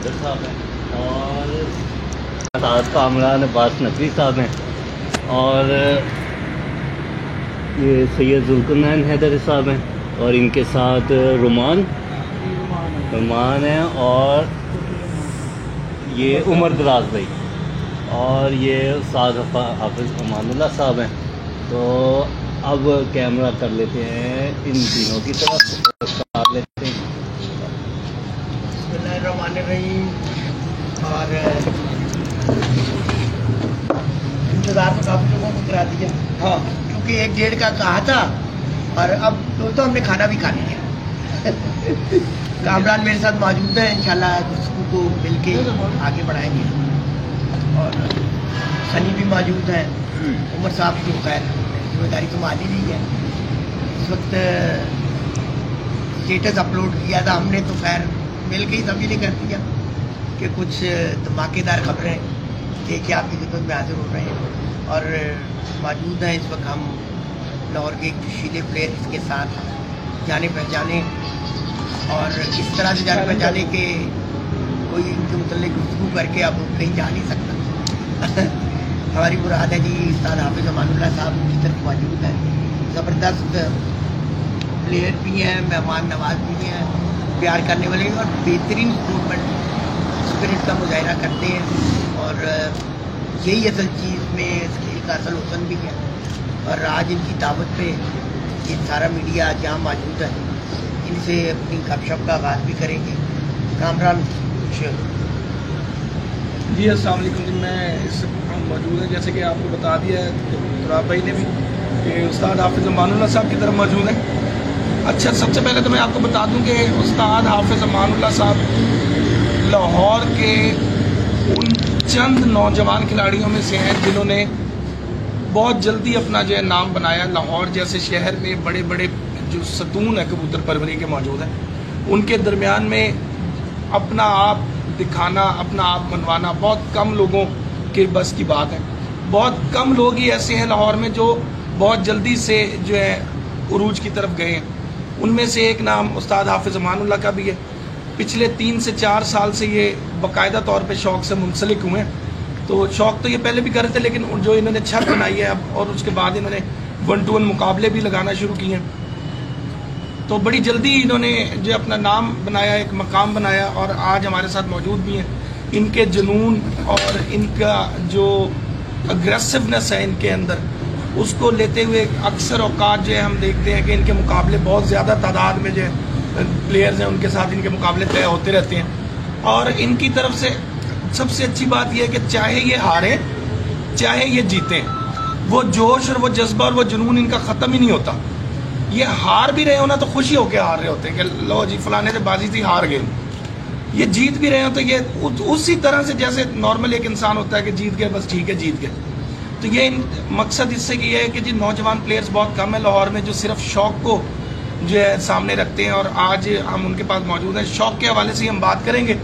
حیدر صاحب ہیں اور سعد کامران عباس نقوی صاحب ہیں اور یہ سید ذوالقرنین حیدر صاحب ہیں اور ان کے ساتھ رومان ہیں اور یہ عمر دراز بھائی اور یہ استاد حافظ امان اللہ صاحب ہیں. تو اب کیمرہ کر لیتے ہیں ان تینوں کی طرف کر لیتے ہیں. بسم اللہ الرحمن الرحیم. اور انتظار تو کافی لوگوں کو کرا دیا ہاں کیونکہ 1-1.5 کا کہا تھا اور اب تو ہم نے کھانا بھی کھا لیا. کامران میرے ساتھ موجود ہیں, انشاءاللہ گفتگو کو مل کے آگے بڑھائیں گے. اور سنی بھی موجود ہیں. عمر صاحب کی خیر ذمہ داری تو مالی نہیں ہے. اس وقت اسٹیٹس اپلوڈ کیا تھا ہم نے تو خیر مل کے ہی سبھی نے کر دیا کہ کچھ دھماکے دار خبریں دے کے آپ کی خدمت میں حاضر ہو رہے ہیں. اور موجود ہیں اس وقت ہم لاہور کے ایک جوشیلے پلیئر اس کے ساتھ جانے پہچانے اور اس طرح سے جانے پہچانے کہ کوئی ان کے متعلق گفتگو کر کے اب کہیں جا نہیں سکتا. ہماری مراد ہے جی استاد حافظ امان اللہ صاحب کی طرف موجود ہیں. زبردست پلیئر بھی ہیں, مہمان نواز بھی ہیں, پیار کرنے والے اور بہترین اسپورٹمنٹ اسپرٹ کا مظاہرہ کرتے ہیں. اور یہی اصل چیز میں اس کھیل کا اصل حسن بھی ہے. اور آج ان کی دعوت پہ یہ سارا میڈیا جہاں موجود ہے ان سے اپنی گپ شپ کا آغاز بھی کریں گے. کامران جی السلام علیکم. جی میں اس موجود ہیں جیسے کہ آپ کو بتا دیا ہے تراب بھائی نے بھی کہ استاد حافظ امان اللہ صاحب کی طرف موجود ہیں. اچھا سب سے پہلے تو میں آپ کو بتا دوں کہ استاد حافظ امان اللہ صاحب لاہور کے ان چند نوجوان کھلاڑیوں میں سے ہیں جنہوں نے بہت جلدی اپنا جو ہے نام بنایا. لاہور جیسے شہر میں بڑے بڑے جو ستون ہیں کبوتر پروری کے موجود ہیں, ان کے درمیان میں اپنا آپ دکھانا, اپنا آپ بنوانا بہت کم لوگوں کے بس کی بات ہے. بہت کم لوگ ہی ایسے ہیں لاہور میں جو بہت جلدی سے جو ہے عروج کی طرف گئے ہیں. ان میں سے ایک نام استاد حافظ امان اللہ کا بھی ہے. پچھلے 3 سے 4 سال سے یہ باقاعدہ طور پہ شوق سے منسلک ہوئے ہیں. تو شوق تو یہ پہلے بھی کرتے تھے لیکن جو انہوں نے چھت بنائی ہے اب اور اس کے بعد انہوں نے 1-to-1 مقابلے بھی لگانا شروع کیے ہیں. تو بڑی جلدی انہوں نے جو اپنا نام بنایا, ایک مقام بنایا اور آج ہمارے ساتھ موجود بھی ہیں. ان کے جنون اور ان کا جو اگریسونیس ہے ان کے اندر, اس کو لیتے ہوئے اکثر اوقات جو ہے ہم دیکھتے ہیں کہ ان کے مقابلے بہت زیادہ تعداد میں جو پلیئرز ہیں ان کے ساتھ ان کے مقابلے طے ہوتے رہتے ہیں. اور ان کی طرف سے سب سے اچھی بات یہ ہے کہ چاہے یہ ہاریں چاہے یہ جیتیں, وہ جوش اور وہ جذبہ اور وہ جنون ان کا ختم ہی نہیں ہوتا. یہ ہار بھی رہے ہو نا تو خوشی ہو کے ہار رہے ہوتے ہیں کہ لو جی فلانے سے بازی تھی ہار گئے. یہ جیت بھی رہے ہو تو یہ اسی طرح سے جیسے نارمل ایک انسان ہوتا ہے کہ جیت گئے بس ٹھیک ہے جیت گئے. تو یہ مقصد اس سے یہ ہے کہ جی نوجوان پلیئرز بہت کم ہیں لاہور میں جو صرف شوق کو جو ہے سامنے رکھتے ہیں, اور آج ہم ان کے پاس موجود ہیں. شوق کے حوالے سے ہم بات کریں گے.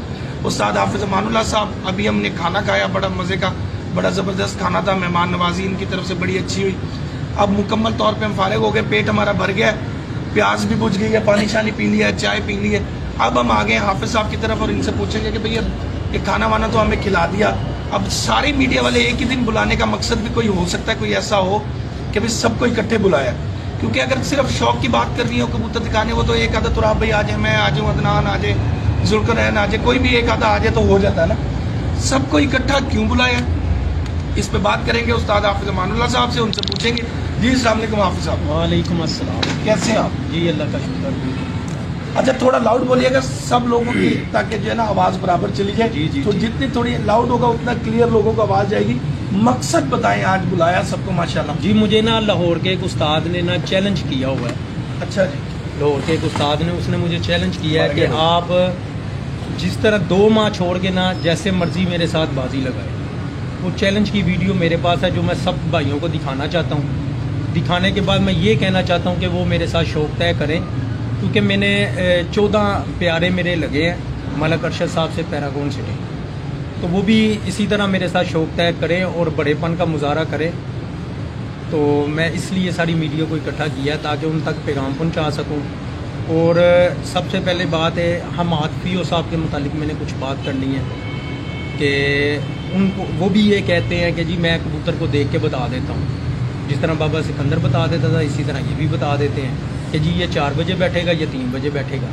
استاد حافظ امان اللہ صاحب, ابھی ہم نے کھانا کھایا, بڑا مزے کا بڑا زبردست کھانا تھا, مہمان نوازی ان کی طرف سے بڑی اچھی ہوئی. اب مکمل طور پہ ہم فارغ ہو گئے, پیٹ ہمارا بھر گیا ہے, پیاز بھی بجھ گئی ہے, پانی شانی پی لیا ہے, چائے پی لی ہے. اب ہم آ گئے حافظ صاحب کی طرف اور ان سے پوچھیں گے کہ بھئی اب یہ کھانا وانا تو ہمیں کھلا دیا, اب ساری میڈیا والے ایک ہی دن بلانے کا مقصد بھی کوئی ہو سکتا ہے, کوئی ایسا ہو کہ بھئی سب کو اکٹھے بلایا. کیونکہ اگر صرف شوق کی بات کرنی ہو کبوتر دکھانے, وہ تو ایک آدھا تراب بھائی آ جائے, میں آ جاؤں, عدنان آ جائے, ذوالقرنین آ جائے, کوئی بھی ایک آدھا آ جائے تو ہو جاتا ہے نا. سب کو اکٹھا کیوں بلایا, اس پہ بات کریں گے استاد حافظ امان اللہ صاحب سے, ان سے پوچھیں گے. جی السلام علیکم حافظ صاحب. وعلیکم السلام. کیسے ہیں آپ؟ جی اللہ کا شکر. اچھا تھوڑا لاؤڈ بولیے گا سب لوگوں کی تاکہ جو ہے نا آواز برابر چلی جائے. جی تو جتنی تھوڑی لاؤڈ ہوگا اتنا کلیئر لوگوں کو آواز جائے گی. مقصد بتائیں, آج بلایا سب کو ماشاءاللہ. جی مجھے نا لاہور کے ایک استاد نے نا چیلنج کیا ہوا ہے. اچھا جی. لاہور کے ایک استاد نے, اس نے مجھے چیلنج کیا ہے کہ آپ جس طرح 2 ماہ چھوڑ کے نا جیسے مرضی میرے ساتھ بازی لگائے. وہ چیلنج کی ویڈیو میرے پاس ہے جو میں سب بھائیوں کو دکھانا چاہتا ہوں. دکھانے کے بعد میں یہ کہنا چاہتا ہوں کہ وہ میرے ساتھ شوق طے کریں, کیونکہ میں نے 14 پیارے میرے لگے ہیں ملک ارشد صاحب سے پیراگون سٹی. تو وہ بھی اسی طرح میرے ساتھ شوق طے کریں اور بڑے پن کا مظاہرہ کریں. تو میں اس لیے ساری میڈیا کو اکٹھا کیا تاکہ ان تک پیغام پہنچا سکوں. اور سب سے پہلے بات ہے حماد فیو صاحب کے متعلق میں نے کچھ بات کرنی ہے کہ ان کو وہ بھی یہ کہتے ہیں کہ جی میں کبوتر کو دیکھ کے بتا دیتا ہوں، جس طرح بابا سکندر بتا دیتا تھا اسی طرح یہ بھی بتا دیتے ہیں کہ جی یہ 4 بجے بیٹھے گا، یہ 3 بجے بیٹھے گا۔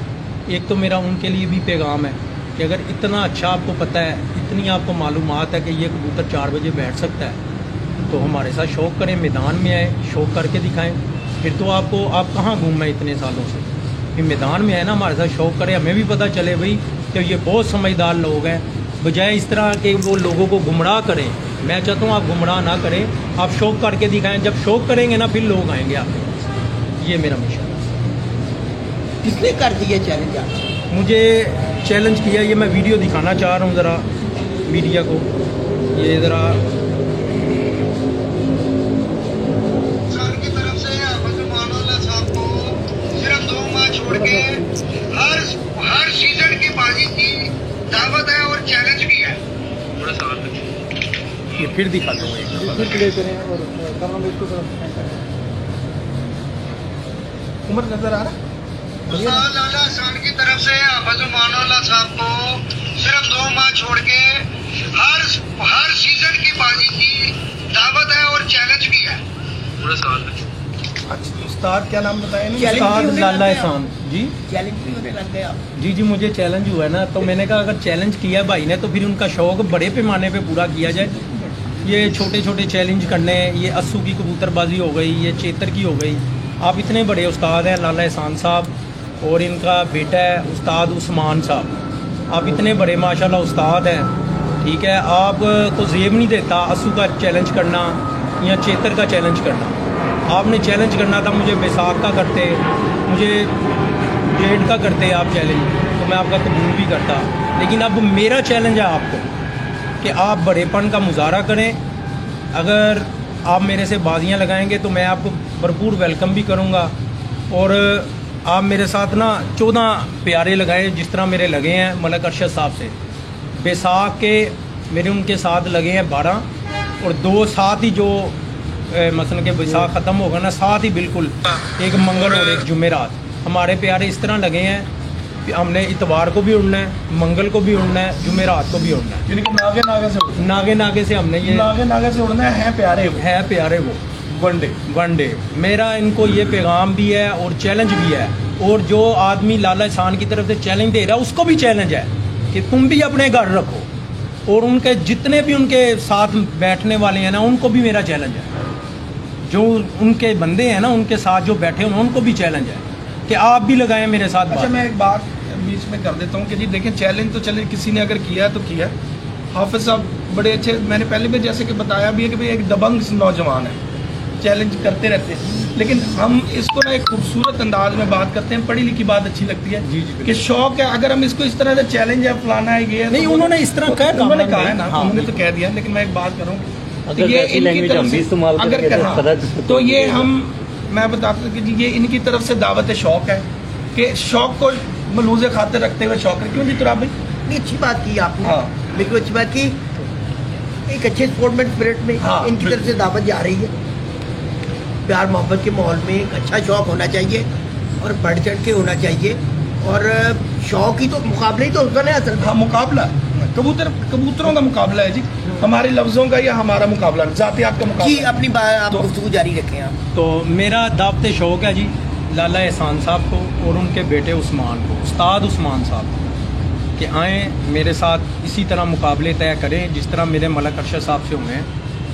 ایک تو میرا ان کے لیے بھی پیغام ہے کہ اگر اتنا اچھا آپ کو پتہ ہے، اتنی آپ کو معلومات ہے کہ یہ کبوتر 4 بجے بیٹھ سکتا ہے، تو ہمارے ساتھ شوق کریں، میدان میں آئے، شوق کر کے دکھائیں۔ پھر تو آپ کہاں گھوم ہیں اتنے سالوں سے، پھر میدان میں آئے نا، ہمارے ساتھ شوق کریں، ہمیں بھی پتہ چلے بھائی کہ یہ بہت سمجھدار لوگ ہیں، بجائے اس طرح کہ وہ لوگوں کو گمراہ کریں۔ میں چاہتا ہوں آپ گمراہ نہ کریں، آپ شوق کر کے دکھائیں، جب شوق کریں گے نا پھر لوگ آئیں گے آپ کے پاس۔ یہ میرا مشن ہے۔ کس نے کر دیا چیلنج آپ؟ مجھے چیلنج کیا، یہ میں ویڈیو دکھانا چاہ رہا ہوں ذرا میڈیا کو، یہ ذرا کی طرف سے حافظ امان اللہ صاحب کو صرف 2 ماہ چھوڑ کے ہر سیزن کی بازی کی دعوت ہے اور چیلنج بھی ہے۔ یہ پھر دکھاتا ہوں عمر نظر آ رہا ہے؟ لالا احسان کی طرف سے حافظ امان اللہ صاحب کو صرف 2 ماہ چھوڑ کے ہر سیزن کی بازی کی دعوت ہے اور چیلنج بھی ہے۔ اچھا استاد کیا نام بتایا نا؟ چیلنج استاد بھی ہونے لالا لگ گئے احسان جی چیلنج بھی ہونے لگ گئے آپ؟ جی مجھے چیلنج ہوا ہے نا، تو میں نے کہا اگر چیلنج کیا بھائی نے تو پھر ان کا شوق بڑے پیمانے پہ پورا کیا جائے۔ یہ چھوٹے چھوٹے چیلنج کرنے، یہ اسو کی کبوتر بازی ہو گئی، یہ چیتر کی ہو گئی۔ آپ اتنے بڑے استاد ہیں لالا احسان صاحب، اور ان کا بیٹا ہے استاد عثمان صاحب، آپ اتنے بڑے ماشاءاللہ استاد ہیں، ٹھیک ہے، آپ کو زیب نہیں دیتا اسو کا چیلنج کرنا یا چیتر کا چیلنج کرنا۔ آپ نے چیلنج کرنا تھا، مجھے بیساکھ کا کرتے، مجھے ڈیٹ کا کرتے آپ چیلنج، تو میں آپ کا قبول بھی کرتا۔ لیکن اب میرا چیلنج ہے آپ کو کہ آپ بڑے پن کا مظاہرہ کریں۔ اگر آپ میرے سے بازیاں لگائیں گے تو میں آپ کو بھرپور ویلکم بھی کروں گا، اور آپ میرے ساتھ نا 14 پیارے لگائیں جس طرح میرے لگے ہیں ملک ارشد صاحب سے۔ بیساکھ کے میرے ان کے ساتھ لگے ہیں 12، اور 2 ساتھ ہی جو مثلا کہ بیساکھ ختم ہوگا نا، ساتھ ہی بالکل ایک منگل اور ایک جمعرات ہمارے پیارے اس طرح لگے ہیں کہ ہم نے اتوار کو بھی اڑنا ہے، منگل کو بھی اڑنا ہے، جمعرات کو بھی اڑنا ہے، یعنی کہ ناگے سے ہم نے یہ ناگے سے اڑنا ہے پیارے وہ ون ڈے۔ میرا ان کو یہ پیغام بھی ہے اور چیلنج بھی ہے، اور جو آدمی لالا احسان کی طرف سے چیلنج دے رہا ہے اس کو بھی چیلنج ہے کہ تم بھی اپنے گھر رکھو، اور ان کے جتنے بھی ان کے ساتھ بیٹھنے والے ہیں نا ان کو بھی میرا چیلنج ہے، جو ان کے بندے ہیں نا ان کے ساتھ جو بیٹھے ہوئے ان کو بھی چیلنج ہے کہ آپ بھی لگائیں میرے ساتھ۔ اچھا میں ایک بات بیچ میں کر دیتا ہوں کہ جی دیکھیں چیلنج تو چلے کسی نے اگر کیا ہے تو کیا ہے۔ حافظ صاحب بڑے اچھے، میں نے پہلے بھی جیسے کہ بتایا بھی ہے کہ بھئی ایک دبنگ نوجوان ہے، چیلنج کرتے رہتے ہیں، لیکن ہم اس کو نا ایک خوبصورت انداز میں بات کرتے ہیں، پڑھی لکھی بات اچھی لگتی ہے کہ شوق ہے۔ اگر ہم اس کو اس طرح سے چیلنج ہے فلانا ہے یہ نہیں، انہوں نے اس طرح کہا انہوں نے کہا ہے نا، انہوں نے تو کہہ دیا، لیکن میں ایک بات کروں اگر ایسی لینگویج ہم بھی استعمال کریں گے تو یہ ہم میں بتاتا ہوں کہ جی یہ ان کی طرف سے دعوت شوق ہے کہ شوق کو ملوز خاطر رکھتے ہوئے شوق ہے۔ کیوں جی تراب بھائی؟ نہیں، اچھی بات کی آپ نے، ہاں بالکل اچھی بات کی۔ ایک اچھے اسپورٹمین اسپرٹ میں ہاں، ان کی طرف سے دعوت جا رہی ہے، پیار محبت کے ماحول میں ایک اچھا شوق ہونا چاہیے اور بڑھ چڑھ کے ہونا چاہیے، اور شوق ہی تو مقابلہ ہی تو ہوتا ہے اصل میں۔ ہاں مقابلہ کبوتروں کا مقابلہ ہے جی، ہمارے لفظوں کا یا ہمارا مقابلہ ذاتیات کا جی مقابلہ۔ اپنی آپ گفتگو جاری رکھیں آپ۔ تو میرا دعوت شوق ہے جی لالا احسان صاحب کو اور ان کے بیٹے عثمان کو، استاد عثمان صاحب کو، کہ آئیں میرے ساتھ اسی طرح مقابلے طے کریں جس طرح میرے ملک ارشد صاحب سے ہوئے ہیں۔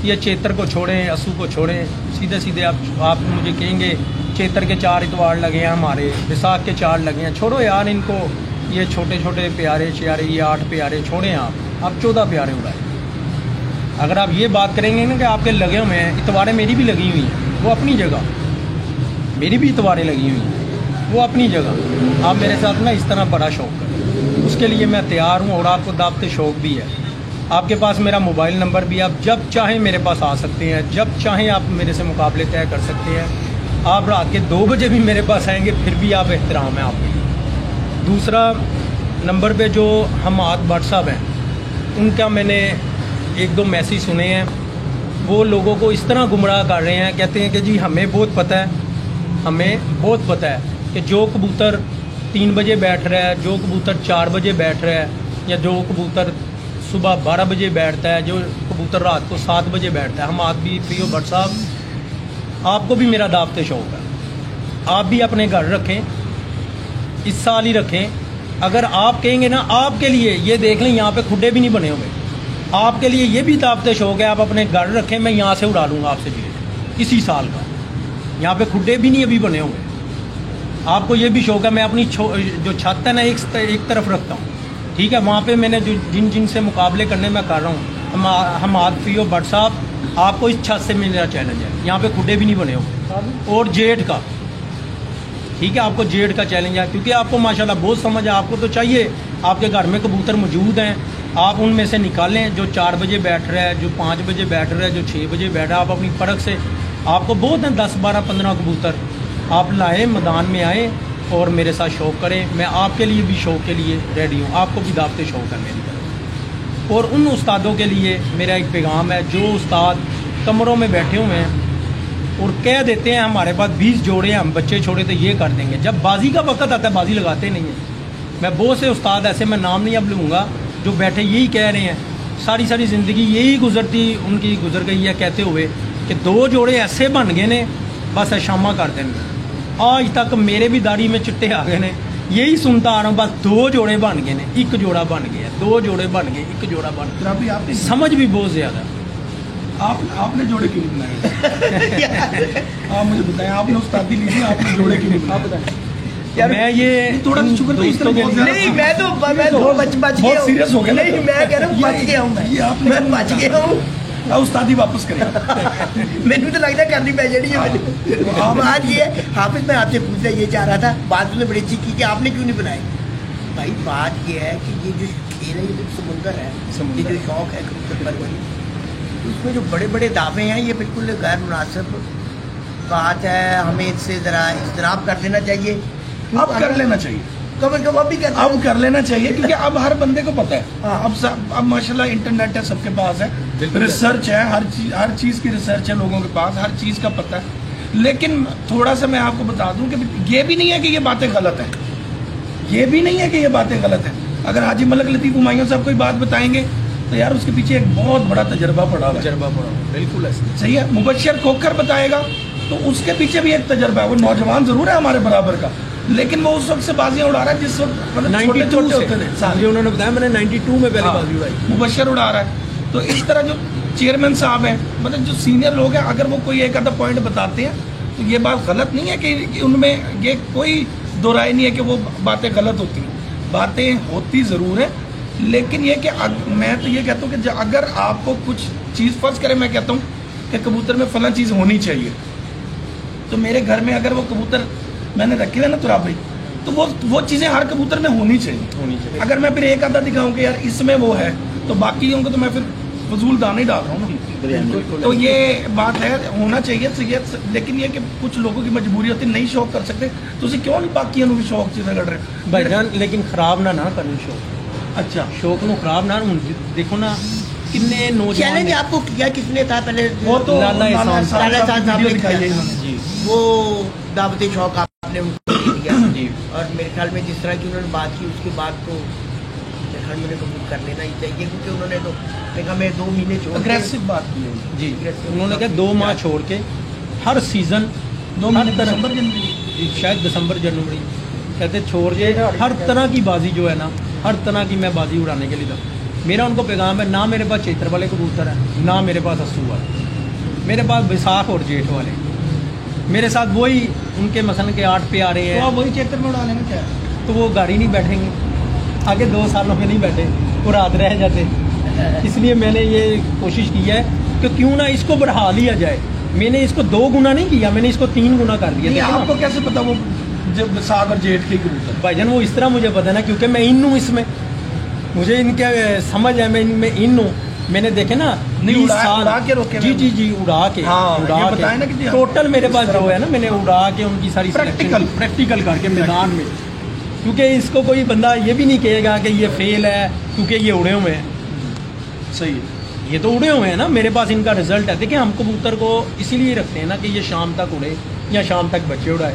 یہ چیتر کو چھوڑیں، اسو کو چھوڑیں، سیدھے آپ مجھے کہیں گے چیتر کے 4 اتوار لگے ہیں ہمارے، بیساکھ کے 4 لگے ہیں، چھوڑو یار ان کو، یہ چھوٹے چھوٹے پیارے شیارے، یہ 8 پیارے چھوڑیں، آپ 14 پیارے اڑائیں۔ اگر آپ یہ بات کریں گے نا کہ آپ کے لگے ہوئے ہیں، اتواریں میری بھی لگی ہوئی ہیں، وہ اپنی جگہ، میری بھی اتواریں لگی ہوئی ہیں، وہ اپنی جگہ۔ آپ میرے ساتھ نا اس طرح بڑا شوق کریں، اس کے لیے میں تیار ہوں، اور آپ کو دعوت شوق بھی ہے۔ آپ کے پاس میرا موبائل نمبر بھی ہے، آپ جب چاہیں میرے پاس آ سکتے ہیں، جب چاہیں آپ میرے سے مقابلے طے کر سکتے ہیں۔ آپ رات کے 2 بجے بھی میرے پاس آئیں گے پھر بھی آپ احترام ہے آپ کے۔ دوسرا نمبر پہ جو حماد بٹ صاحب ہیں، ان کا میں نے 1-2 میسیج سنے ہیں، وہ لوگوں کو اس طرح گمراہ کر رہے ہیں، کہتے ہیں کہ جی ہمیں بہت پتہ ہے کہ جو کبوتر 3 بجے بیٹھ رہا ہے، جو کبوتر 4 بجے بیٹھ رہا ہے، یا جو کبوتر صبح 12 بجے بیٹھتا ہے، جو کبوتر رات کو 7 بجے بیٹھتا ہے. ہم آدمی فریو بٹ صاحب، آپ کو بھی میرا دعوت شوق ہے، آپ بھی اپنے گھر رکھیں، اس سال ہی رکھیں. اگر آپ کہیں گے نا، آپ کے لیے یہ دیکھ لیں یہاں پہ کھڈے بھی نہیں بنے ہوئے، آپ کے لیے یہ بھی دعوت شوق ہے، آپ اپنے گھر رکھیں، میں یہاں سے اڑا لوں گا آپ سے جیٹ اسی سال کا. یہاں پہ کھڈے بھی نہیں ابھی بنے ہوئے. آپ کو یہ بھی شوق ہے، میں اپنی جو چھت ہے نا ایک طرف رکھتا ہوں، ٹھیک ہے. وہاں پہ میں نے جو جن سے مقابلے کرنے میں کر رہا ہوں، ہم فریو بٹ صاحب، آپ کو اس چھت سے میرا چیلنج ہے، یہاں پہ کھڈے بھی نہیں بنے ہوئے. اور جیٹ کا، ٹھیک ہے، آپ کو جیٹ کا چیلنج ہے، کیونکہ آپ کو ماشاءاللہ بہت سمجھ ہے. آپ کو تو چاہیے، آپ کے گھر میں کبوتر موجود ہیں، آپ ان میں سے نکالیں. جو 4 بجے بیٹھ رہا ہے، جو 5 بجے بیٹھ رہا ہے، جو 6 بجے بیٹھ رہا ہے، آپ اپنی فرق سے، آپ کو بہت ہیں 10 12 15 کبوتر، آپ لائیں، میدان میں آئیں اور میرے ساتھ شوق کریں. میں آپ کے لیے بھی شوق کے لیے ریڈی ہوں، آپ کو بھی دعوت شوق ہے میری طرف. اور ان استادوں کے لیے میرا ایک پیغام ہے، جو استاد کمروں میں بیٹھے ہوئے ہیں اور کہہ دیتے ہیں ہمارے پاس 20 جوڑے ہیں، ہم بچے چھوڑے تو یہ کر دیں گے، جب بازی کا وقت آتا ہے بازی لگاتے نہیں ہیں. میں بہت سے استاد ایسے، میں نام نہیں اب لوں گا، جو بیٹھے یہی کہہ رہے ہیں، ساری زندگی یہی ان کی گزر گئی ہے کہتے ہوئے کہ 2 جوڑے ایسے بن گئے نے، بس شامہ کر دیں گے. آج تک میرے بھی داڑھی میں چٹے آ گئے نے، یہی سنتا آ رہا ہوں، بس 2 جوڑے بن گئے نے، 1 جوڑا بن گیا، 2 جوڑے بن گئے، 1 جوڑا بن گیا. آپ نے سمجھ بھی بہت زیادہ. آپ نے جوڑے کیوں نہیں بنائے؟ آپ مجھے بتائیں، آپ نے استادی لی تھی، آپ نے جوڑے کیوں نہیں بنائے؟ میں یہ تھوڑا سا شکر دوستوں کے لیے، نہیں، میں تو بچ گیا ہوں. سیریس ہو گیا. نہیں، میں کہہ رہا ہوں بچ گیا ہوں، میں بچ گیا ہوں. استادی واپس کریں. مینو تو لگتا ہے کرنی پی جانی ہے. بات یہ ہے حافظ، میں آپ سے پوچھنا یہ چاہ رہا تھا، بات میں بڑی اچھی کی کہ آپ نے کیوں نہیں بنائے. بھائی بات یہ ہے کہ یہ جو کھیل ہے، یہ جو سمندر ہے، یہ جو شوق ہے کبوتر پروری، اس میں جو بڑے بڑے دعوے ہیں، یہ بالکل غیر مناسب بات ہے. ہمیں اس سے ذرا اجتناب کر دینا چاہیے. اب کر لینا چاہیے، کم از کم اب بھی اب کر لینا چاہیے، کیونکہ اب ہر بندے کو پتہ ہے. اب ماشاءاللہ انٹرنیٹ ہے، سب کے پاس ہے، ریسرچ ہے، ہر چیز کی ریسرچ ہے لوگوں کے پاس، ہر چیز کا پتہ ہے. لیکن تھوڑا سا میں آپ کو بتا دوں کہ یہ بھی نہیں ہے کہ یہ باتیں غلط ہیں، یہ بھی نہیں ہے کہ یہ باتیں غلط ہیں. اگر حاجی ملک لطیف ہمایوں صاحب کوئی بات بتائیں گے تو یار اس کے پیچھے ایک بہت بڑا تجربہ پڑا ہوا ہے. بالکل ایسا صحیح ہے. مبشر کھوکھر بتائے گا تو اس کے پیچھے بھی ایک تجربہ ہے. وہ نوجوان ضرور ہے ہمارے برابر کا، لیکن وہ اس وقت سے بازیاں اڑا رہا ہے جس وقت 92 ہوتے تھے. سے انہوں نے بتایا، میں نے 92 میں پہلے بازی اڑائی. مبشر اڑا رہا ہے. تو اس طرح جو چیئرمین صاحب ہیں، مطلب جو سینئر لوگ ہیں، اگر وہ کوئی ایک آدھا پوائنٹ بتاتے ہیں تو یہ بات غلط نہیں ہے کہ ان میں یہ کوئی دو رائے نہیں ہے کہ وہ باتیں غلط ہوتی ہیں. باتیں ہوتی ضرور ہیں، لیکن یہ کہ میں تو یہ کہتا ہوں کہ اگر آپ کو کچھ چیز فرض کرے، میں کہتا ہوں کہ کبوتر میں فلاں چیز ہونی چاہیے، تو میرے گھر میں اگر وہ کبوتر میں نے رکھے ہوئے نا تراب بھائی، تو وہ چیزیں ہر کبوتر میں ہونی چاہیے. اگر میں پھر ایک آدھا دکھاؤں کہ یار اس میں وہ ہے، تو باقیوں کو تو میں پھر فضول دانے ڈال رہا ہوں نا. تو یہ بات ہے، ہونا چاہیے. لیکن یہ کہ کچھ لوگوں کی مجبوری ہوتی ہے، نہیں شوق کر سکتے، تو اسے کیوں نہیں باقیوں بھی شوق چیزیں لڑ رہے بھائی جان. لیکن خراب نہ کریں شوق. اچھا، شوق نو خراب نہ دیکھو نا، کتنے نوجوان چیلنج آپ کو کیا کس نے تھا پہلے؟ وہ تو لالا احسان صاحب نے دکھائی ہے. جی وہ دعوت شوق آپ نے ان کو دیا. جی. اور میرے خیال میں جس طرح کی انہوں نے بات کی، اس کے بعد تو میں نے قبول کر لینا ہی چاہیے، کیونکہ انہوں نے تو دیکھا میں 2 مہینے چھوڑ اگریسو بات کی ہے. جی. انہوں نے کہا 2 ماہ چھوڑ کے ہر سیزن 2 مہینے دسمبر جنوری، جی شاید دسمبر جنوری کہتے چھوڑ کے ہر طرح کی بازی جو ہے نا، ہر طرح کی میں بازی اڑانے کے لیے تھا. میرا ان کو پیغام ہے، نہ میرے پاس چیتر والے کبوتر ہیں، نہ میرے پاس اسو والے، میرے پاس بیساکھ اور جیٹھ والے. میرے ساتھ وہی ان کے مثلا کے 8 پہ آ رہے ہیں، وہی چیتر میں اڑا لیں گے کیا؟ تو وہ گاڑی نہیں بیٹھیں گے، آگے 2 سالوں میں نہیں بیٹھے، وہ رات رہ جاتے. اس لیے میں نے یہ کوشش کی ہے کہ کیوں نہ اس کو بڑھا لیا جائے. میں نے اس کو 2 گنا نہیں کیا، میں نے اس کو 3 گنا کر دیا. آپ کو کیسے پتا وہ جب ساگ اور جیٹھ کے کبوتر؟ بھائی جان وہ اس طرح مجھے پتا نا، کیونکہ میں ان ہوں، اس میں مجھے ان کے سمجھ ہے، میں ان میں ان ہوں. میں نے دیکھے نا 20 سال اڑا کے روکے. جی اڑا کے بتائیں نا کہ ٹوٹل میرے پاس جو ہے نا، میں نے اڑا کے ان کی ساری پریکٹیکل کر کے میدان میں. کیونکہ اس کو کوئی بندہ یہ بھی نہیں کہے گا کہ یہ فیل ہے کیونکہ یہ اڑے ہوئے ہیں. صحیح ہے، یہ تو اڑے ہوئے ہیں نا، میرے پاس ان کا رزلٹ ہے. دیکھیں ہم کبوتر کو اسی لیے رکھتے ہیں نا کہ یہ شام تک اڑے یا شام تک بچے اڑائے.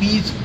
20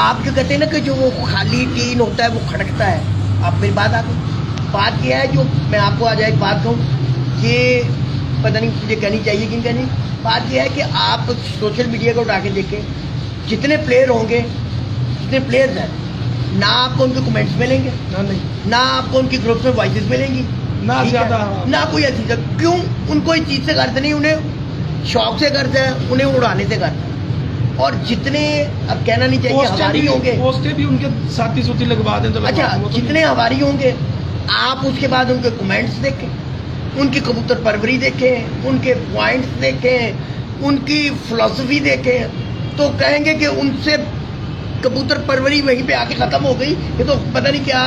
آپ جو کہتے ہیں نا کہ جو وہ خالی ٹین ہوتا ہے وہ کھڑکتا ہے. آپ میری بات آ گئی. بات یہ ہے جو میں آپ کو آج ایک بات کہوں، یہ پتہ نہیں مجھے کہنی چاہیے کہ نہیں. بات یہ ہے کہ آپ سوشل میڈیا کو اٹھا کے دیکھیں، جتنے پلیئر ہوں گے، جتنے پلیئرز ہیں، نہ آپ کو ان کے کمنٹس ملیں گے، نہ آپ کو ان کی گروپس میں وائسز ملیں گی، نہ زیادہ، نہ کوئی ایسی چیز. کیوں؟ ان کو اس چیز سے غرض نہیں، انہیں شوق سے غرض ہے، انہیں اڑانے سے غرض ہے. اور جتنے اب کہنا نہیں چاہیے ہماری ہوں گے، پوسٹیں بھی ان کے ساتھی سوتی لگوا دیں تو اچھا جتنے ہماری ہوں گے، آپ اس کے بعد ان کے کمنٹس دیکھیں، ان کی کبوتر پروری دیکھیں، ان کے پوائنٹس دیکھیں، ان کی فلسفی دیکھیں، تو کہیں گے کہ ان سے کبوتر پروری وہیں پہ آ کے ختم ہو گئی. یہ تو پتہ نہیں کیا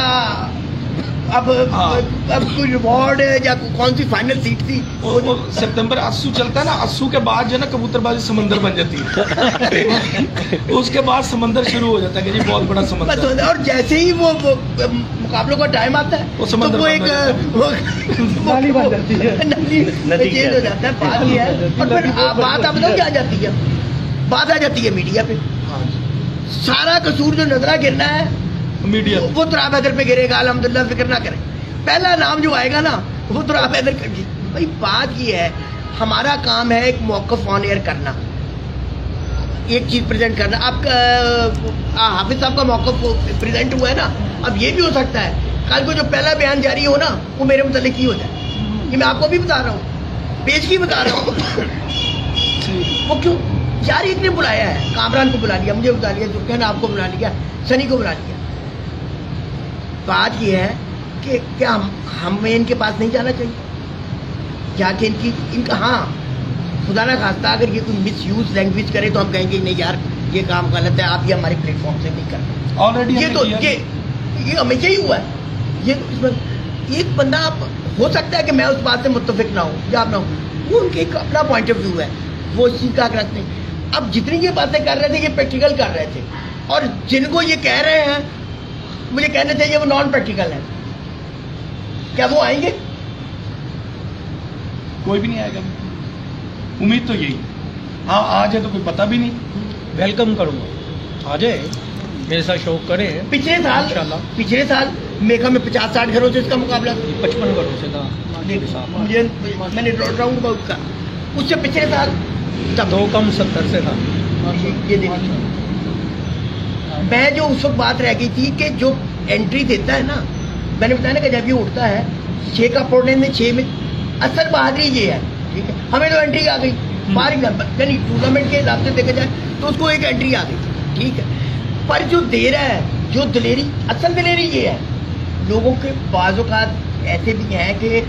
اب کوئی ریوارڈ ہے یا کون سی فائنل سیٹ تھی. سپتمبر اسو چلتا ہے نا، اسو کے بعد جو ہے نا کبوتر بازی سمندر بن جاتی ہے. اس کے بعد سمندر شروع ہو جاتا ہے کہ جی بہت بڑا سمندر. اور جیسے ہی وہ مقابلوں کا ٹائم آتا ہے وہ سمندر تو وہ ایک نالی بن جاتی ہے، ندی چینج ہو جاتا ہے. بات یہ ہے. اور پھر بات آپ بتاؤ کیا آ جاتی ہے؟ بات آ جاتی ہے میڈیا پہ. سارا قصور جو نظرہ گرنا ہے میڈیا وہ تراب حیدر پہ گرے گا. الحمدللہ فکر نہ کریں، پہلا نام جو آئے گا نا وہ تراب حیدر کر کے. بھائی بات یہ ہے، ہمارا کام ہے ایک موقف آن ایئر کرنا، ایک چیز پریزنٹ کرنا. آپ کا حافظ صاحب کا موقف پریزنٹ ہوا ہے نا، اب یہ بھی ہو سکتا ہے کل کو جو پہلا بیان جاری ہو نا وہ میرے متعلق ہی ہو جائے. یہ میں آپ کو بھی بتا رہا ہوں، پیج کی بتا رہا ہوں. وہ کیوں یار ایک نے بلایا ہے، کامران کو بلا لیا، مجھے بتا لیا، جو کہنا آپ کو بلا لیا، سنی کو بلا لیا. بات یہ ہے کہ کیا ہمیں ان کے پاس نہیں جانا چاہیے؟ کیا کہ ان کا ہاں خدا نہ خواستہ اگر یہ کوئی مس یوز لینگویج کرے تو ہم کہیں گے نہیں یار یہ کام غلط ہے، آپ یہ ہمارے پلیٹ فارم سے نہیں کرتے. آلریڈی یہ تو یہ ہمیشہ ہی ہوا ہے. یہ اس میں ایک بندہ ہو سکتا ہے کہ میں اس بات سے متفق نہ ہوں یا نہ ہوں، وہ ان کے ایک اپنا پوائنٹ آف ویو ہے، وہ اس چیز کا حق رکھتے ہیں. اب جتنی یہ باتیں کر رہے تھے یہ پریکٹیکل کر رہے تھے، اور جن کو یہ کہہ رہے ہیں مجھے کہنا چاہیے وہ نان پریکٹیکل ہے. کیا وہ آئیں گے؟ کوئی بھی نہیں آئے گا. امید تو یہی. ہاں آ جائے تو کوئی پتہ بھی نہیں. ویلکم کروں گا، آ جائے میرے ساتھ شوق کریں. پچھلے سال میکا میں 50-60 گھروں سے اس کا مقابلہ 55 گھروں سے تھا. مجھے میں نے راؤنڈ اباؤٹ کا اس سے پچھلے سال 2 کم 70 سے تھا. یہ دیکھیے میں جو اس وقت بات رہ گئی تھی کہ جو انٹری دیتا ہے نا، میں نے بتایا نا کہ جب یہ اٹھتا ہے 6 کا پورٹینٹ میں 6 میں اصل بہادری یہ ہے. ٹھیک ہے، ہمیں تو انٹری آ گئی فار ایگزامپل، یعنی ٹورنامنٹ کے حساب سے دیکھا جائے تو اس کو ایک انٹری آ گئی. ٹھیک ہے، پر جو دے رہا ہے، جو دلیری، اصل دلیری یہ ہے. لوگوں کے بعض اوقات ایسے بھی ہیں کہ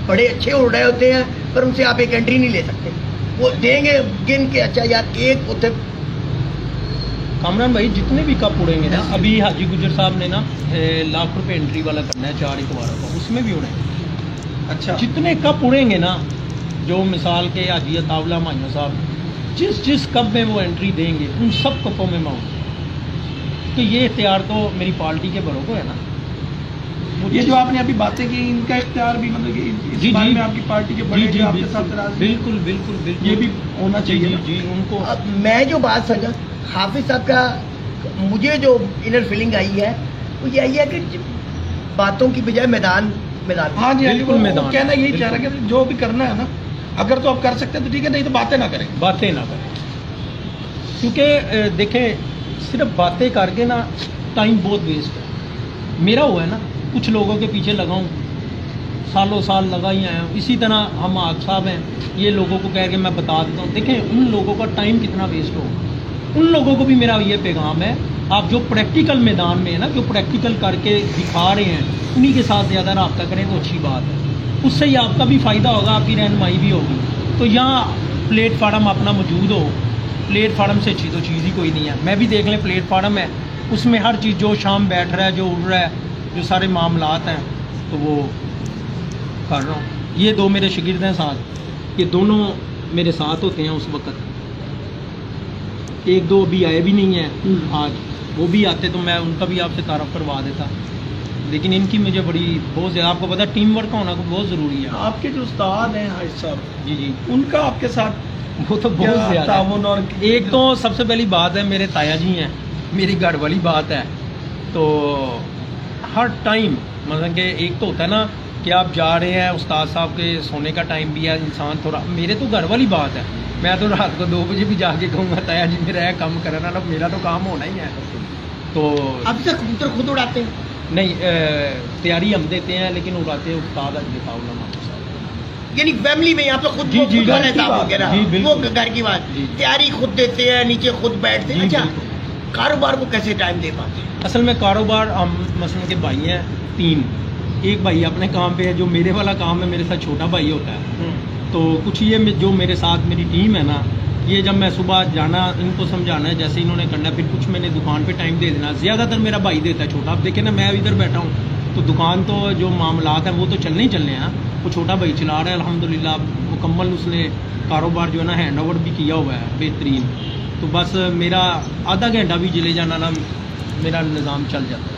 بڑے اچھے اڑ رہے ہوتے ہیں پر ان سے آپ ایک انٹری نہیں لے سکتے. وہ دیں گے گن کے اچھا یار ایک ہوتے. کامران بھائی جتنے بھی کپ اڑیں گے نا، ابھی حاجی گجر صاحب نے نا ₹1,00,000 انٹری والا کرنا ہے 4 اتواروں کو، اس میں بھی اڑیں گے. اچھا جتنے کپ اڑیں گے نا، جو مثال کے حاجی طاولہ مائیوں صاحب جس کپ میں وہ انٹری دیں گے ان سب کپوں میں میں تو یہ اختیار تو میری پارٹی کے بڑوں کو ہے نا. یہ جو آپ نے ابھی باتیں کی ان کا اختیار بھی مطلب کہ اس بارے میں آپ کی پارٹی کے بڑے جو آپ کے ساتھ بالکل بالکل بالکل یہ بھی ہونا چاہیے. جی ان کو میں جو بات سمجھا حافظ صاحب کا، مجھے جو انر فیلنگ آئی ہے وہ یہی ہے کہ باتوں کی بجائے میدان. ہاں جی بالکل میدان کہنا یہی چاہ رہا کہ جو بھی کرنا ہے نا، اگر تو آپ کر سکتے ہیں تو ٹھیک ہے، نہیں تو باتیں نہ کریں. کیونکہ دیکھیں صرف باتیں کر کے نا ٹائم بہت ویسٹ ہے. میرا ہوا ہے نا، کچھ لوگوں کے پیچھے لگا ہوں، سالوں سال لگا ہی آیا ہوں. اسی طرح ہم آگ صاحب ہیں، یہ لوگوں کو کہہ کے میں بتا دیتا ہوں. دیکھیں ان لوگوں کا ٹائم کتنا ویسٹ ہو. ان لوگوں کو بھی میرا یہ پیغام ہے، آپ جو پریکٹیکل میدان میں ہے نا، جو پریکٹیکل کر کے دکھا رہے ہیں، انہی کے ساتھ زیادہ رابطہ کریں تو اچھی بات ہے. اس سے ہی آپ کا بھی فائدہ ہوگا، آپ کی رہنمائی بھی ہوگی. تو یہاں پلیٹ فارم اپنا موجود ہو، پلیٹ فارم سے اچھی تو چیز ہی کوئی نہیں ہے. میں بھی دیکھ لیں پلیٹ فارم ہے، اس میں ہر چیز جو شام بیٹھ رہا ہے، جو اڑ رہا ہے، جو سارے معاملات ہیں تو وہ کر رہا ہوں. یہ 2 میرے شاگرد ہیں ساتھ، یہ دونوں میرے ساتھ ہوتے ہیں اس وقت. 1-2 ابھی آئے بھی نہیں ہیں آج، وہ بھی آتے تو میں ان کا بھی آپ سے تعارف کروا دیتا. لیکن ان کی مجھے بہت زیادہ، آپ کو پتا ٹیم ورک کا ہونا بہت ضروری ہے. آپ کے جو استاد ہیں حاج صاحب، جی ان کا آپ کے ساتھ وہ تو بہت زیادہ تعاون. اور ایک تو سب سے پہلی بات ہے، میرے تایا جی ہیں میری گھر والی بات ہے تو ہر ٹائم مطلب کہ ایک تو ہوتا ہے نا کہ آپ جا رہے ہیں استاد صاحب کے سونے کا ٹائم بھی ہے انسان تھوڑا, میرے تو گھر والی بات ہے, میں تو رات کو 2 بجے بھی جا کے کہوں گا تایا جی میرا کام کرنا نا, میرا تو کام ہونا ہی ہے. تو اب سے کبوتر خود اڑاتے ہیں؟ نہیں تیاری ہم دیتے ہیں لیکن اڑاتے ہیں استاد اجلفاء اللہ صاحب. یعنی فیملی میں یہاں پہ خود جی جی گھر صاحب وغیرہ وہ گھر کی بات, جی تیاری خود دیتے ہیں, نیچے خود بیٹھتے ہیں. اچھا کاروبار کو کیسے ٹائم دے پاتے ہیں؟ اصل میں کاروبار ہم مثلاً کے بھائی ہیں 3, ایک بھائی اپنے کام پہ ہے, جو میرے والا کام ہے میرے ساتھ چھوٹا بھائی ہوتا ہے. تو کچھ یہ جو میرے ساتھ میری ٹیم ہے نا, یہ جب میں صبح جانا ان کو سمجھانا ہے جیسے انہوں نے کرنا ہے, پھر کچھ میں نے دکان پہ ٹائم دے دینا. زیادہ تر میرا بھائی دیتا ہے چھوٹا. اب دیکھیں نا میں ادھر بیٹھا ہوں تو دکان تو جو معاملات ہیں وہ تو چلنے ہی چلنے ہیں, وہ چھوٹا بھائی چلا رہا ہے الحمدللہ مکمل. اس نے کاروبار جو ہے نا ہینڈ اوور بھی کیا ہوا ہے بہترین. تو بس میرا آدھا گھنٹہ بھی چلے جانا نا میرا نظام چل جاتا ہے.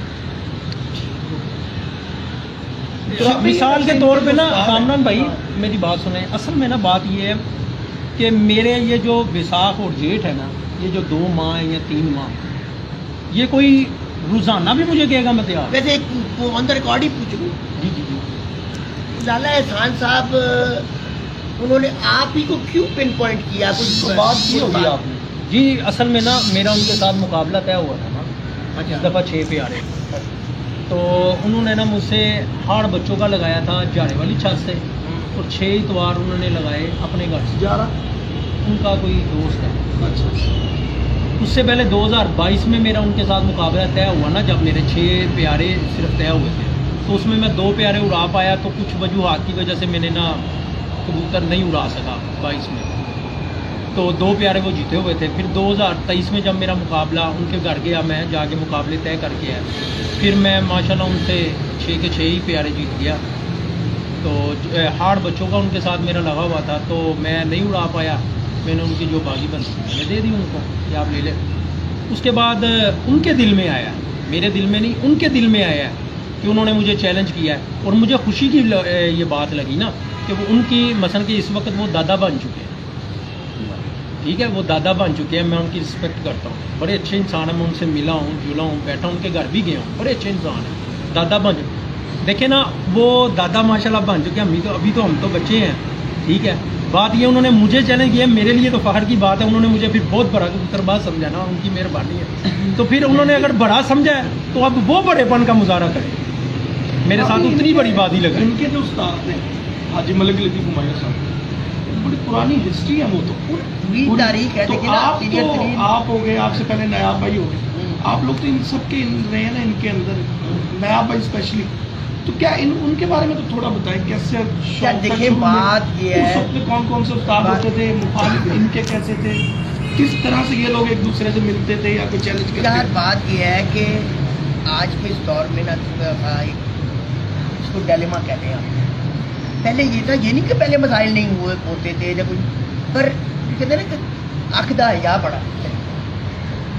مثال کے طور پہ نا کامران بھائی میری بات سنیں, اصل میں نا بات یہ ہے کہ میرے یہ جو وساخ اور جیٹھ ہے نا, یہ جو 2 ماہ ہیں یا 3 ماہ, یہ کوئی روزانہ بھی مجھے کہے گا میں تیار. ویسے ایک آن دا ریکارڈ ہی پوچھ لوں, جی جی جی لالا احسان صاحب انہوں نے آپ ہی کو کیوں پن پوائنٹ کیا, کچھ بات کی ہوگی آپ نے؟ جی اصل میں نا میرا ان کے ساتھ مقابلہ طے ہوا تھا نا, اس دفعہ 6 پیارے. تو انہوں نے نا مجھ سے ہاڑ بچوں کا لگایا تھا جاڑے والی چھت سے, اور 6 اتوار انہوں نے لگائے اپنے گھر سے. جا رہا ان کا کوئی دوست ہے. اچھا. اس سے پہلے 2022 میں میرا ان کے ساتھ مقابلہ طے ہوا نا, جب میرے 6 پیارے صرف طے ہوئے تھے. تو اس میں 2 پیارے اڑا پایا, تو کچھ وجوہات کی وجہ سے میں نے نا کبوتر نہیں اڑا سکا 22 میں. تو 2 پیارے وہ جیتے ہوئے تھے. پھر 2023 میں جب میرا مقابلہ ان کے گھر گیا, میں جا کے مقابلے طے کر کے آیا. پھر میں ماشاءاللہ ان سے 6 کے 6 ہی پیارے جیت گیا. تو ہاڑ بچوں کا ان کے ساتھ میرا لگا ہوا تھا, تو میں نہیں اڑا پایا. میں نے ان کی جو بازی بنتی میں نے دے دی ان کو کہ آپ لے لیں. اس کے بعد ان کے دل میں آیا, میرے دل میں نہیں, ان کے دل میں آیا کہ انہوں نے مجھے چیلنج کیا ہے. اور مجھے خوشی کی یہ بات لگی نا کہ وہ ان کی مثلا کہ اس وقت وہ دادا بن چکے ہیں. ٹھیک ہے, وہ دادا بن چکے ہیں, میں ان کی رسپیکٹ کرتا ہوں. بڑے اچھے انسان ہیں, میں ان سے ملا ہوں, جلا ہوں, بیٹھا ہوں, ان کے گھر بھی گیا ہوں. بڑے اچھے انسان ہیں, دادا بن چکے. دیکھیں نا وہ دادا ماشاءاللہ بن چکے ہیں. ابھی تو ہم تو بچے ہیں. ٹھیک ہے, بات یہ انہوں نے مجھے چیلنج کیا, میرے لیے تو فخر کی بات ہے. انہوں نے مجھے پھر بہت بڑا کبوترباز سمجھا نا, ان کی مہربانی ہے. تو پھر انہوں نے اگر بڑا سمجھا ہے تو اب وہ بڑے پن کا مظاہرہ کریں. میرے ساتھ اتنی بڑی بات ہی لگی. ان کے جو استاد ہیں حاجی ملک لطیف ہمایوں صاحب, بڑی پرانی ہسٹری ہے وہ تو پوری تاریخ ہے. تو لیکن آپ ہو گئے, آپ سے پہلے نیاب بھائی ہو گئے, آپ لوگ تو ان سب کے رہے ہیں نا ان کے اندر, نیاب بھائی اسپیشلی. تو کیا ان کے بارے میں تو تھوڑا بتائیں کیسے دیکھیں بات یہ ہے کون سے استاد ہوتے تھے, مخالف ان کے کیسے تھے, کس طرح سے یہ لوگ ایک دوسرے سے ملتے تھے یا کوئی چیلنج کرتے یار تھے؟ بات یہ ہے کہ آج کے اس دور میں نا اس کو ڈیلیما کہتے ہیں. پہلے یہ تھا, یہ نہیں کہ پہلے مسائل نہیں ہوتے تھے یا کوئی, پر کہتے ہیں نا کہ عقدہ حیا بڑا.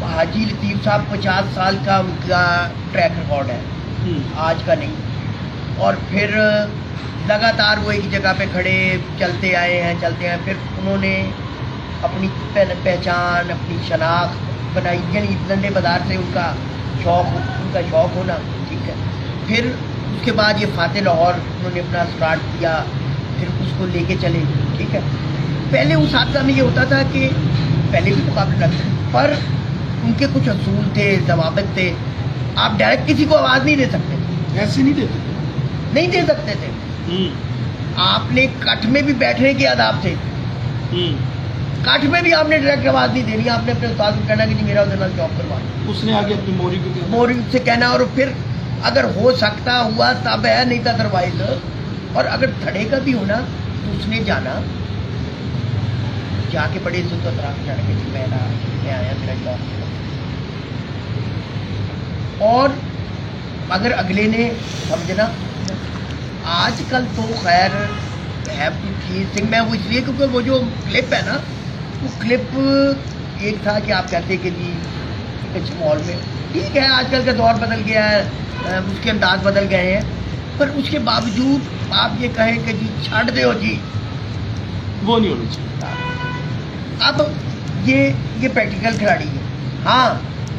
حاجی لطیف صاحب 50 سال کا ان کا ٹریک ریکارڈ ہے, آج کا نہیں. اور پھر لگاتار وہ ایک جگہ پہ کھڑے چلتے آئے ہیں. پھر انہوں نے اپنی پہچان, اپنی شناخت بنائی. یعنی لنڈے بازار سے ان کا شوق ہونا. ٹھیک ہے, پھر اس کے بعد یہ فاتح لاہور انہوں نے اپنا اسٹارٹ کیا, پھر اس کو لے کے چلے. ٹھیک ہے, پہلے اس حادثہ میں یہ ہوتا تھا کہ پہلے بھی مقابلے لگتے, پر ان کے کچھ اصول تھے, ضوابط تھے. آپ ڈائریکٹ کسی کو آواز نہیں دے سکتے تھے, ایسے نہیں دیتے نہیں دے سکتے تھے. آپ نے کٹ میں بھی بیٹھنے کے آداب تھے, کٹ میں بھی آپ نے ڈائریکٹ آواز نہیں دینی. آپ نے اپنے استاد کو کہنا کہ جی میرا ادھر جاب کروا, اس نے آگے اپنی موری کو کیا موری سے کہنا. اور پھر اگر ہو سکتا ہوا تب ہے, نہیں تھا ادروائز. اور اگر تھڑے کا بھی ہونا تو اس نے جانا, جا کے بڑے عزت و احترام چڑھ کے میں آیا میرا جاب. اور اگر اگلے نے سمجھنا, آج کل تو خیر میں وہ اس لیے کیونکہ وہ جو کلپ ہے نا, وہ کلپ ایک تھا کہ آپ کہتے کہ جی کچھ مال میں ٹھیک ہے, آج کل کا دور بدل گیا ہے, اس کے انداز بدل گئے ہیں, پر اس کے باوجود آپ یہ کہیں کہ جی چھاڑ دو جی, وہ نہیں ہونی چاہیے. اب یہ پریکٹیکل کھلاڑی ہے. ہاں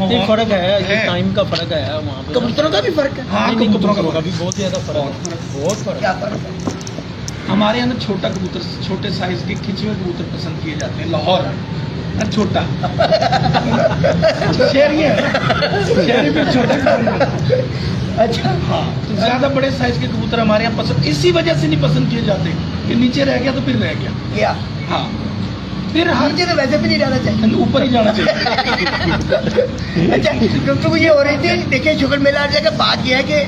ایک فرق ہے, ٹائم کا فرق ہے وہاں پہ. کبوتروں کا بھی فرق ہے. ہاں کبوتروں کا بھی بہت زیادہ فرق ہے, بہت فرق. کیا فرق ہے؟ ہمارے یہاں چھوٹا کبوتر, چھوٹے سائز کے کھچوے کبوتر پسند کیے جاتے ہیں. لاہور چھوٹا شہری ہے, شہری پہ چھوٹا. اچھا ہاں, تو زیادہ بڑے سائز کے کبوتر ہمارے یہاں پسند اسی وجہ سے نہیں پسند کیے جاتے کہ نیچے رہ گیا تو پھر رہ گیا. کیا ہاں, پھر ہر نیچے تو ویسے بھی نہیں رہنا چاہیے, اوپر ہی جانا چاہیے. اچھا گفتگو یہ ہو رہی تھی, دیکھیں شکر میلہ جگہ بات یہ ہے کہ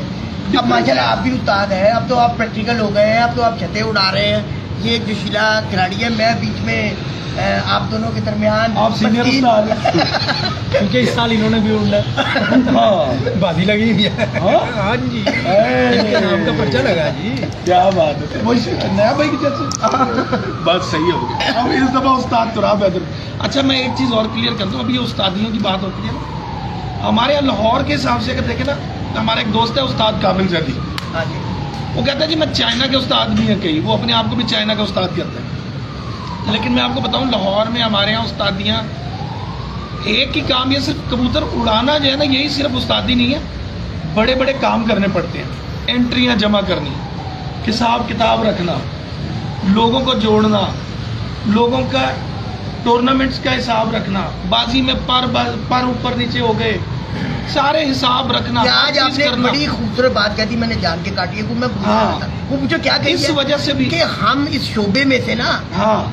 اب ماشاءاللہ آپ بھی استاد ہیں, اب تو آپ پریکٹیکل ہو گئے ہیں, اب تو آپ چھتیں اڑا رہے ہیں. یہ ایک جوشیلا کھلاڑی ہے, میں بیچ میں آپ دونوں کے درمیان آپ سینئر استاد ہیں کیونکہ اس سال انہوں نے بھی اڑنا ہاں بازی لگی ہوئی ہے. ہاں جی, ان کے نام کا پرچہ لگا جی. کیا بات ہے, وہی نیا بھائی کی جیسے بات صحیح ہو گئی. اب اس دفعہ استاد تراب حیدر. اچھا میں ایک چیز اور کلیئر کر دوں, اب یہ استادیوں کی بات ہوتی ہے نا, ہمارے یہاں لاہور کے حساب سے اگر دیکھیں نا, ہمارا ایک دوست ہے استاد کامل زیدی, ہاں جی, وہ کہتا ہے جی میں چائنا کے استاد بھی ہیں کئی, وہ اپنے آپ کو بھی چائنا کا استاد کہتا ہے. لیکن میں آپ کو بتاؤں لاہور میں ہمارے یہاں استادیاں ایک ہی کام, یہ صرف کبوتر اڑانا جو ہے نا, یہی صرف استادی نہیں ہے, بڑے بڑے کام کرنے پڑتے ہیں. انٹریاں جمع کرنی, حساب کتاب رکھنا, لوگوں کو جوڑنا, لوگوں کا ٹورنامنٹس کا حساب رکھنا, بازی میں پر اوپر نیچے ہو گئے, سارے حساب رکھنا. آج آپ نے ایک بڑی خوبصورت بات کہتی, میں نے جان کے کاٹی ہے, میں بھول رہا تھا. وہ مجھے کیا کہی اس وجہ سے بھی کہ ہم اس شعبے میں سے نا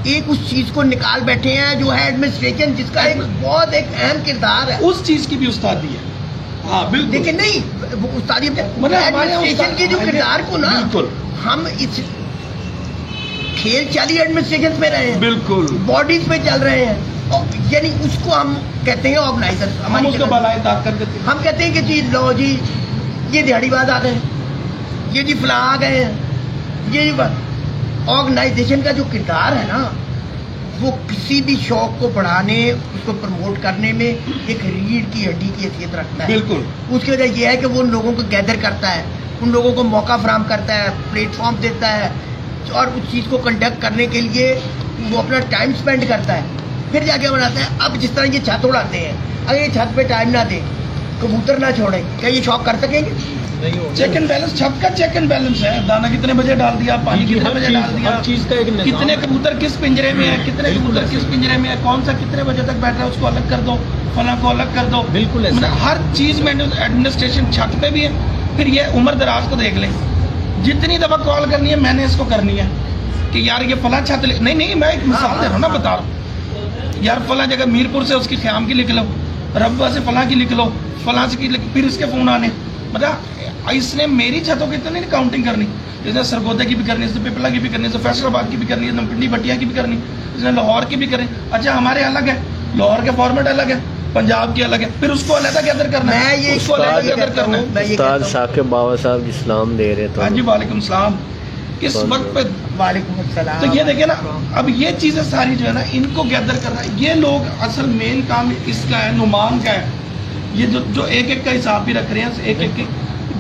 ایک اس چیز کو نکال بیٹھے ہیں جو ہے ایڈمنسٹریشن, جس کا ایک بہت ایک اہم کردار ہے, اس چیز کی بھی استادی ہے. ہاں بالکل, لیکن نہیں وہ استادی ایڈمنسٹریشن کے جو کردار کو نا ہم اس کھیل چالی ایڈمنسٹریشن میں رہے ہیں, بالکل باڈیز میں چل رہے ہیں, یعنی اس کو ہم کہتے ہیں آرگنائزر. ہم اس کو بالائے طاقت کرتے ہیں. ہم کہتے ہیں کہ جی لو جی یہ دہاڑی باز آ گئے, یہ جی فلاں آ گئے ہیں. یہ آرگنائزیشن کا جو کردار ہے نا, وہ کسی بھی شوق کو بڑھانے, اس کو پروموٹ کرنے میں ایک ریڑھ کی ہڈی کی حیثیت رکھتا ہے. بالکل, اس کی وجہ یہ ہے کہ وہ ان لوگوں کو گیدر کرتا ہے, ان لوگوں کو موقع فراہم کرتا ہے, پلیٹ فارم دیتا ہے, اور اس چیز کو کنڈکٹ کرنے کے لیے وہ اپنا ٹائم اسپینڈ کرتا ہے, پھر جا کے بناتا ہے. اب جس طرح یہ چھت اڑاتے ہیں, اگر یہ چھت پہ ٹائم نہ دیں, کبوتر نہ چھوڑیں, کیا یہ شوق کر سکیں گے؟ چیک اینڈ بیلنس, چھت کا چیک اینڈ بیلنس ہے. دانا کتنے بجے ڈال دیا, پانی کتنے بجے ڈال دیا, چیز کا ایک کتنے کبوتر کس پنجرے میں ہے, کتنے کبوتر کس پنجرے میں ہے, کون سا کتنے بجے تک بیٹھ رہا ہے, اس کو الگ کر دو, فلاں کو الگ کر دو. بالکل ہر چیز میں ایڈمنسٹریشن چھت پہ بھی ہے. پھر یہ عمر دراز کو دیکھ لیں, جتنی دفعہ کال کرنی ہے میں نے اس کو کرنی ہے کہ یار یہ فلاں چھت نہیں, میں ایک مثال دے رہا ہوں نا, بتا رہا ہوں یار فلاں جگہ میرپور سے اس کی خیام کی لکھ لو, ربا سے فلاں کی لکھ لو, فلاں سے پھر اس کے فون آنے. مطلب اس نے میری چھتوں کی تو نہیں کاؤنٹنگ کرنی, اس نے سرگودا کی بھی کرنی, اس نے پپلا کی بھی کرنی, اس نے فیصل آباد کی بھی کرنی, اس نے پنڈی بٹیا کی بھی کرنی, اس نے لاہور کی بھی کرنی. اچھا ہمارے الگ ہے, لاہور کے فارمیٹ الگ ہے, پنجاب کی الگ ہے, پھر اس کو علیحدہ گیدر کرنا ہے, اس کو علیحدہ گیدر کرنا ہے. استاد ثاقب بابا صاحب اسلام دے رہے تو. ہاں جی وعلیکم السلام. اس وقت پہ وعلیکم السلام. تو یہ دیکھیں نا, اب یہ چیزیں ساری جو ہے نا, ان کو گیدر کرنا, یہ لوگ اصل مین کام اس کا ہے, نعمان کا ہے. یہ جو ایک ایک کا حساب بھی رکھ رہے ہیں, ایک ایک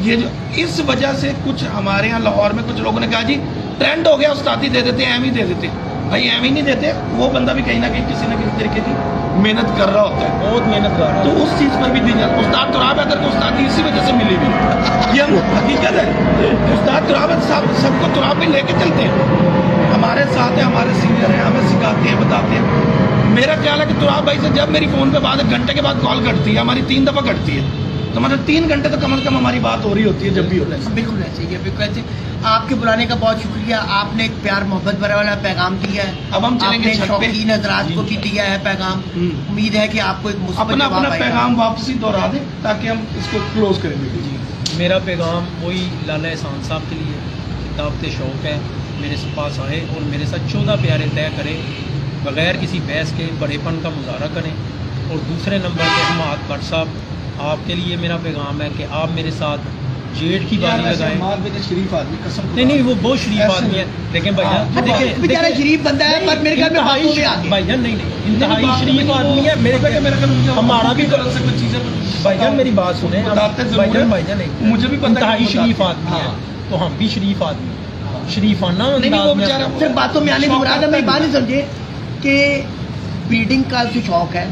یہ جو اس وجہ سے کچھ ہمارے یہاں لاہور میں کچھ لوگوں نے کہا جی ٹرینڈ ہو گیا, استادی دے دیتے ہیں, ایم ہی دے دیتے ہیں. بھائی ایم ہی نہیں دیتے, وہ بندہ بھی کہیں نہ کہیں کسی نہ کسی طریقے کی محنت کر رہا ہوتا ہے, بہت محنت کر رہا ہے. تو اس چیز پر بھی دی جاتی. استاد تراب حیدر کو استادی اسی وجہ سے ملی ہوئی, یہ حقیقت ہے. استاد تراب صاحب سب کو تراب پہ لے کے چلتے ہیں, ہمارے ساتھ ہیں, ہمارے سینئر ہیں, ہمیں سکھاتے ہیں, بتاتے ہیں. میرا خیال ہے کہ تراب بھائی سے جب میری فون پہ بعد ایک گھنٹے کے بعد کال کٹتی ہے, ہماری 3 دفعہ کٹتی ہے, تو مطلب 3 گھنٹے تو کم از کم ہماری بات ہو رہی ہوتی ہے جب بھی ہوتا ہے. بالکل ایسے ہی ہے, بالکل ایسے. آپ کے بلانے کا بہت شکریہ, آپ نے ایک پیار محبت بھرا والا پیغام دیا ہے. اب ہم چلیں گے شوقین حضرات کو بھی دیا ہے پیغام. امید ہے کہ آپ کو ایک مثبت اپنا پیغام واپسی دوہرا دیں تاکہ ہم اس کو کلوز کریں گے. جی میرا پیغام وہی لالا احسان صاحب کے لیے, کتاب سے شوق ہے, میرے پاس آئے اور میرے ساتھ 14 پیارے طے کریں, بغیر کسی بحث کے بڑے پن کا مظاہرہ کریں. اور دوسرے نمبر پہ حماد بٹ صاحب, آپ کے لیے میرا پیغام ہے کہ آپ میرے ساتھ جیٹ کی بازی لگائیں. شریف آدمی قسم, نہیں وہ بہت شریف آدمی ہے, لیکن بیچارہ شریف بندہ ہے, پر میرے خیال میں بھائی جان نہیں انتہائی شریف آدمی ہے. میرے ہمارا بھی بھائی جان میری بات سنیں, بھائی جان نہیں مجھے بھی انتہائی شریف آدمی ہے, تو ہم بھی شریف آدمی ہیں, شریفانہ صرف باتوں میں آنے کی مراد ہے. میں بات نہیں سمجھے کہ بریڈنگ کا جو شوق ہے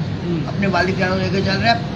اپنے والد جانوں لے کے چل رہا ہے,